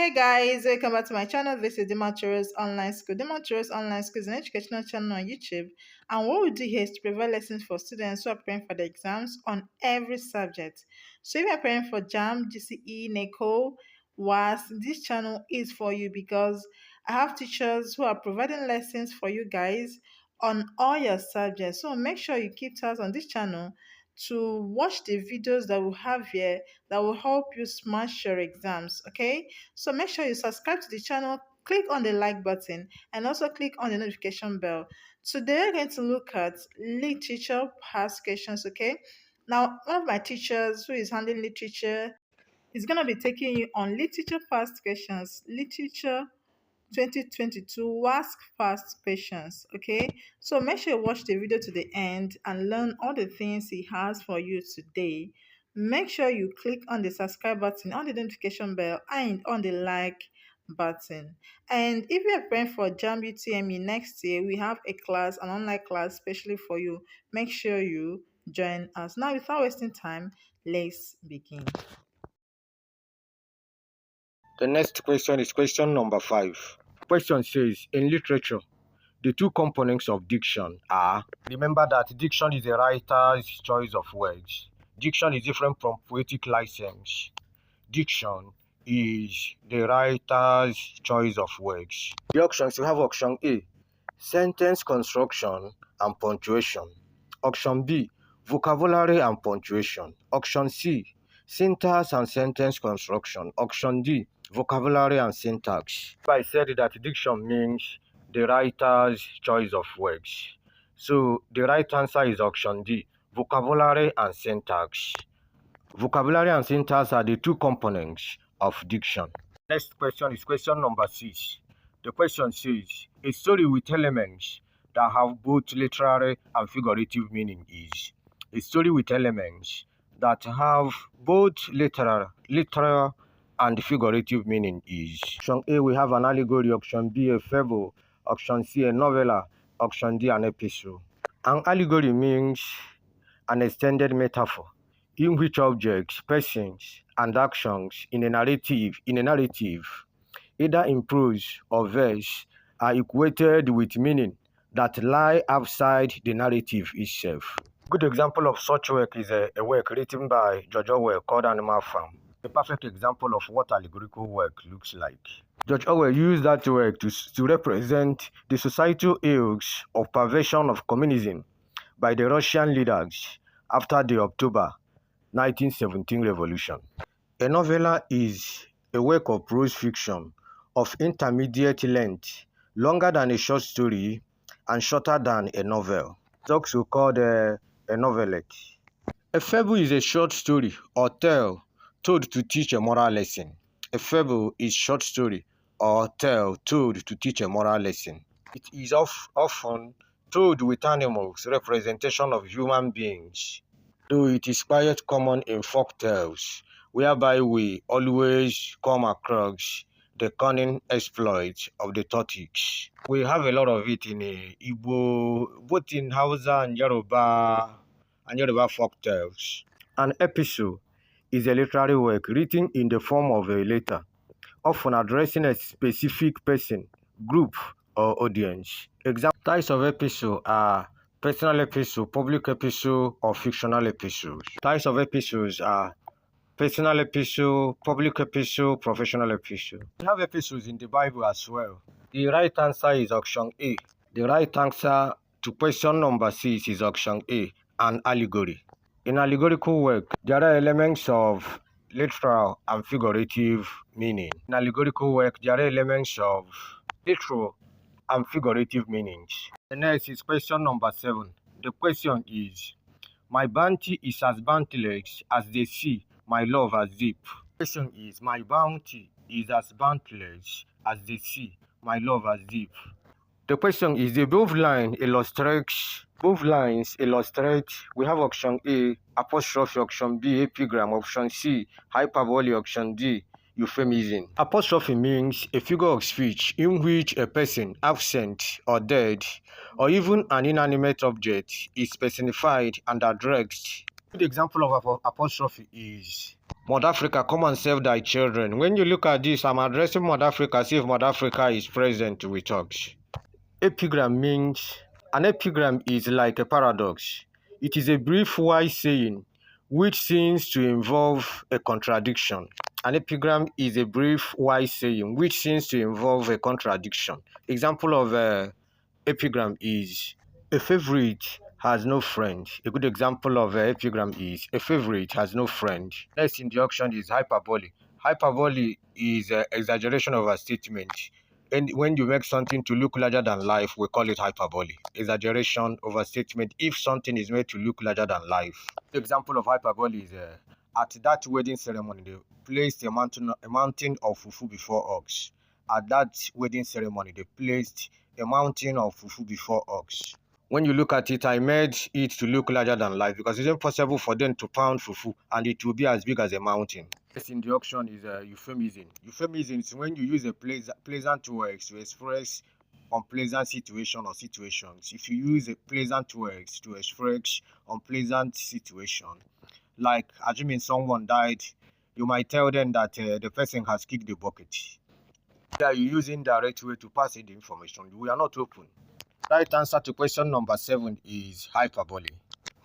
Hey guys, welcome back to my channel. This is Dimma Online School. Dimma Online School is an educational channel on YouTube, and what we do here is to provide lessons for students who are preparing for the exams on every subject. So if you're preparing for JAMB, GCE, NECO, WASSCE, this channel is for you because I have teachers who are providing lessons for you guys on all your subjects. So make sure you keep tabs on this channel to watch the videos that we have here that will help you smash your exams. Okay, so make sure you subscribe to the channel, click on the like button, and also click on the notification bell. Today we're going to look at literature past questions. Okay, now one of my teachers who is handling literature is going to be taking you on literature past questions, literature 2022 WASSCE past questions. Okay, so make sure you watch the video to the end and learn all the things he has for you today. Make sure you click on the subscribe button, on the notification bell, and on the like button. And if you are praying for JAMB UTME next year, we have a class, an online class specially for you. Make sure you join us. Now, without wasting time, let's begin. The next question is question number 5. Question says, in literature, the two components of diction are, remember that diction is a writer's choice of words. Diction is different from poetic license. Diction is the writer's choice of words. The options, we have option A, sentence construction and punctuation. Option B, vocabulary and punctuation. Option C, syntax and sentence construction. Option D, vocabulary and syntax. I said that diction means the writer's choice of words. So the right answer is option D, vocabulary and syntax. Vocabulary and syntax are the two components of diction. Next question is question number 6. The question says, a story with elements that have both literary and figurative meaning is. A story with elements that have both literal and figurative meaning is. Option A, we have an allegory. Option B, a fable. Option C, a novella. Option D, an episode. An allegory means an extended metaphor in which objects, persons, and actions in a narrative, either in prose or verse, are equated with meaning that lie outside the narrative itself. Good example of such work is a work written by George Orwell called Animal Farm. A perfect example of what allegorical work looks like. George Orwell used that work to represent the societal ills of perversion of communism by the Russian leaders after the October 1917 revolution. A novella is a work of prose fiction of intermediate length, longer than a short story and shorter than a novel. It's also called a novelette. A fable is a short story or tale told to teach a moral lesson. A fable is short story or tale told to teach a moral lesson. It is often told with animals, representation of human beings, though it is quite common in folk tales, whereby we always come across the cunning exploits of the tortoise. We have a lot of it in Igbo, both in Hausa and Yoruba folk tales. An episode is a literary work written in the form of a letter, often addressing a specific person, group, or audience. Example types of episode are personal episode, public episode, or fictional episodes. Types of episodes are personal episode, public episode, professional episode. We have episodes in the Bible as well. The right answer is option A. The right answer to question number 6 is option A, an allegory. In allegorical work, there are elements of literal and figurative meaning. In allegorical work, there are elements of literal and figurative meanings. The next is question number 7. The question is, my bounty is as bountiless as the sea, my love as deep. The question is, my bounty is as bountiless as the sea, my love as deep. The question is, the both lines illustrate, we have option A, apostrophe, option B, epigram, option C, hyperbole, option D, euphemism. Apostrophe means a figure of speech in which a person, absent or dead, or even an inanimate object is personified and addressed. The example of apostrophe is Mother Africa, come and save thy children. When you look at this, I'm addressing Mother Africa, see if Mother Africa is present with us. Epigram means, an epigram is like a paradox. It is a brief, wise saying which seems to involve a contradiction. An epigram is a brief, wise saying which seems to involve a contradiction. Example of epigram is, a favorite has no friend. A good example of epigram is, a favorite has no friend. Next in the auction is hyperbole. Hyperbole is exaggeration of a statement. And when you make something to look larger than life, we call it hyperbole. Exaggeration, overstatement, if something is made to look larger than life. Example of hyperbole is, at that wedding ceremony, they placed a mountain of fufu before ox. At that wedding ceremony, they placed a mountain of fufu before ox. When you look at it, I made it to look larger than life because it's impossible for them to pound fufu and it will be as big as a mountain. Next in the auction is euphemism. Euphemism is when you use a pleasant words to express unpleasant situation or situations. If you use a pleasant words to express unpleasant situation, like assuming someone died, you might tell them that the person has kicked the bucket. Yeah, you use indirect way to pass the information. We are not open. Right answer to question number 7 is hyperbole.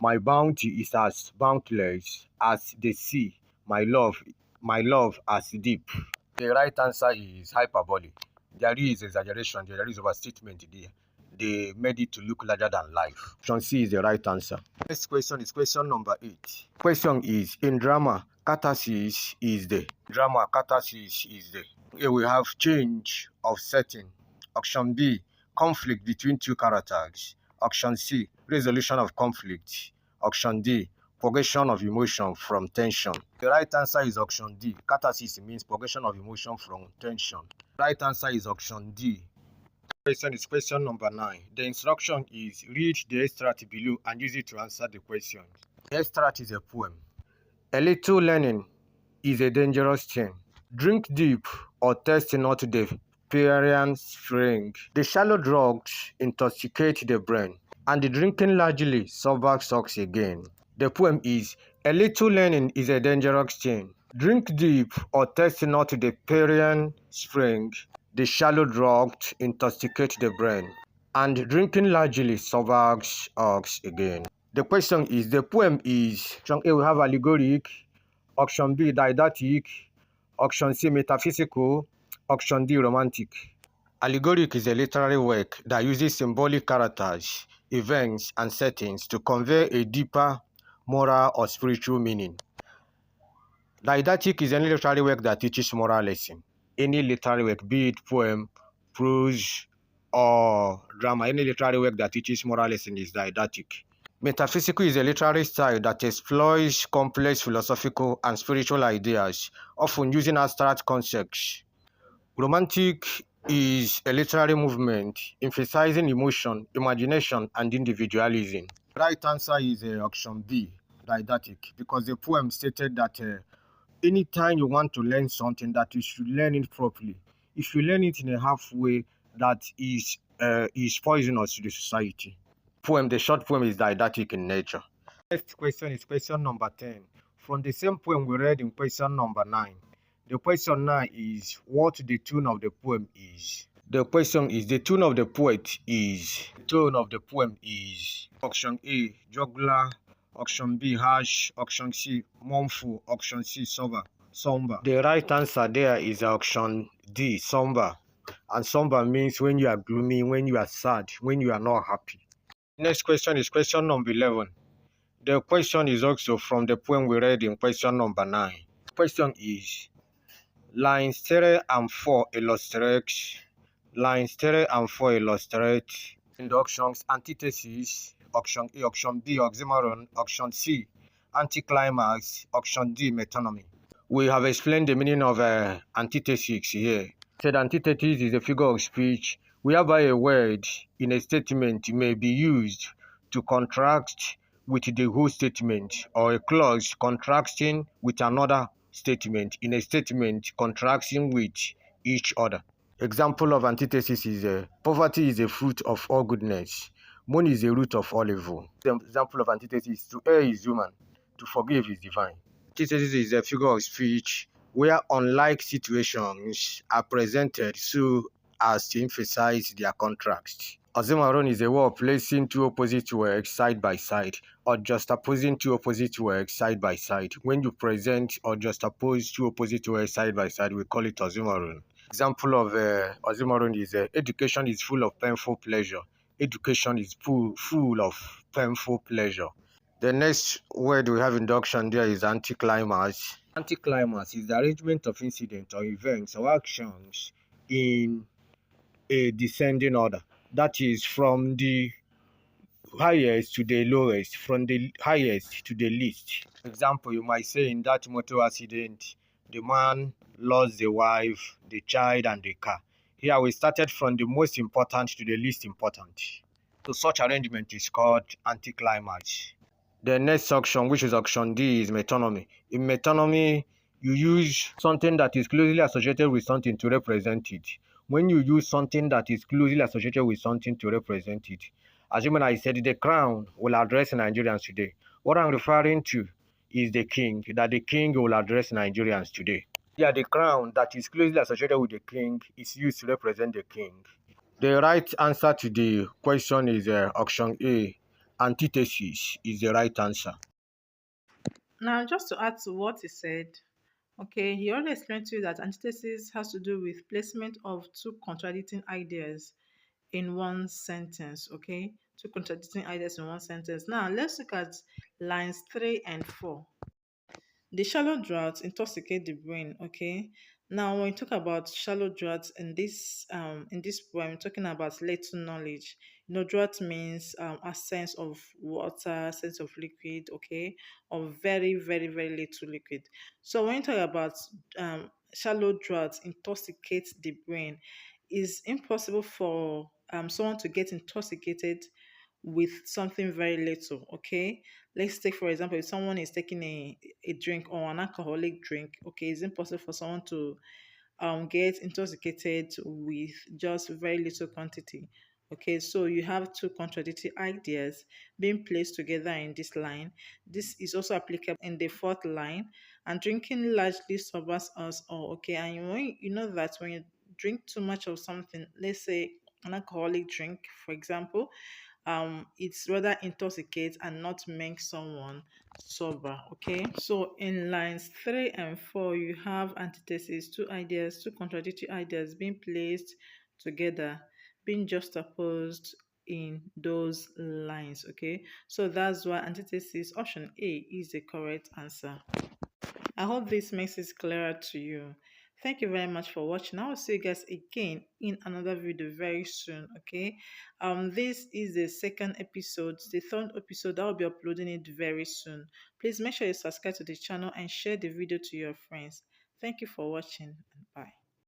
My bounty is as boundless as the sea. My love as deep. The right answer is hyperbole. There is exaggeration, there is overstatement there. They made it to look larger than life. Option C is the right answer. Next question is question number 8. Question is, in drama, catharsis is the. Drama, catharsis is the. Here we have change of setting. Option B, conflict between two characters. Option C, resolution of conflict. Option D, progression of emotion from tension. The right answer is option D. Catharsis means progression of emotion from tension. The right answer is option D. Question is question number 9. The instruction is, read the extract below and use it to answer the question. The extract is a poem. A little learning is a dangerous thing. Drink deep or taste not the Pyrenean spring. The shallow drugs intoxicate the brain, and the drinking largely sobers us again. The poem is, a little learning is a dangerous thing. Drink deep or taste not the Pyrenean spring. The shallow drugs intoxicate the brain, and drinking largely sobers us again. The question is, the poem is, option A, we have allegoric, option B, didactic, option C, metaphysical, option D, romantic. Allegoric is a literary work that uses symbolic characters, events, and settings to convey a deeper moral or spiritual meaning. Didactic is any literary work that teaches moral lesson. Any literary work, be it poem, prose, or drama, any literary work that teaches moral lesson is didactic. Metaphysical is a literary style that explores complex philosophical and spiritual ideas, often using abstract concepts. Romantic is a literary movement emphasizing emotion, imagination, and individualism. The right answer is option B, didactic, because the poem stated that anytime you want to learn something, that you should learn it properly. If you learn it in a halfway, that is poisonous to the society. The short poem is didactic in nature. Next question is question number 10. From the same poem we read in question number 9. The question now is what the tune of the poem is. The question is, the tune of the poet is. The tone of the poem is option A, jugular, option B, harsh, option C, mournful, option C, somber. The right answer there is option D, somber. And somber means when you are gloomy, when you are sad, when you are not happy. Next question is question number 11. The question is also from the poem we read in question number 9. The question is, lines 3 and 4 illustrate. Lines 3 and 4 illustrate in the options antithesis, option A, option B, oxymoron, option C, anticlimax, option D, metonymy. We have explained the meaning of antithesis here. Said antithesis is a figure of speech whereby a word in a statement may be used to contrast with the whole statement, or a clause contrasting with another statement in a statement contrasting with each other. Example of antithesis is poverty is a fruit of all goodness. Money is a root of all evil. The example of antithesis is, to err is human, to forgive is divine. Antithesis is a figure of speech where unlike situations are presented so as to emphasize their contrast. Oxymoron is a way of placing two opposite words side by side or juxtaposing two opposite words side by side. When you present or juxtapose two opposite words side by side, we call it oxymoron. Example of oxymoron is education is full of painful pleasure. Education is full of painful pleasure. The next word we have induction there is anticlimax. Anticlimax is the arrangement of incidents or events or actions in a descending order. That is from the highest to the lowest, from the highest to the least. For example, you might say in that motor accident, the man lost the wife, the child, and the car. Here we started from the most important to the least important. So such arrangement is called anticlimax. The next option, which is option D, is metonymy. In metonymy, you use something that is closely associated with something to represent it. When you use something that is closely associated with something to represent it, assuming I said the crown will address Nigerians today, what I'm referring to is the king, that the king will address Nigerians today. Yeah, the crown that is closely associated with the king is used to represent the king. The right answer to the question is option A. Antithesis is the right answer. Now, just to add to what he said, okay, he already explained to you that antithesis has to do with placement of two contradicting ideas in one sentence, okay? Two contradicting ideas in one sentence. Now, let's look at lines 3 and 4. The shallow draughts intoxicate the brain. Okay. Now, when we talk about shallow draughts in this poem, we're talking about little knowledge. You know, draught means a sense of water, sense of liquid. Okay, or very, very, very little liquid. So when you talk about shallow draughts intoxicate the brain, it's impossible for someone to get intoxicated with something very little. Okay, let's take for example, if someone is taking a drink or an alcoholic drink, okay, it's impossible for someone to get intoxicated with just very little quantity. Okay, so you have two contradictory ideas being placed together in this line. This is also applicable in the fourth line. And drinking largely sobers us all. Okay, and you know that when you drink too much of something, let's say an alcoholic drink, for example, it's rather intoxicate and not make someone sober. Okay, so in lines 3 and 4 you have antithesis, two ideas, two contradictory ideas being placed together, being juxtaposed in those lines. Okay, so that's why antithesis option A is the correct answer. I hope this makes it clearer to you. Thank you very much for watching. I will see you guys again in another video very soon. Okay. This is the second episode. The third episode, I'll be uploading it very soon. Please make sure you subscribe to the channel and share the video to your friends. Thank you for watching.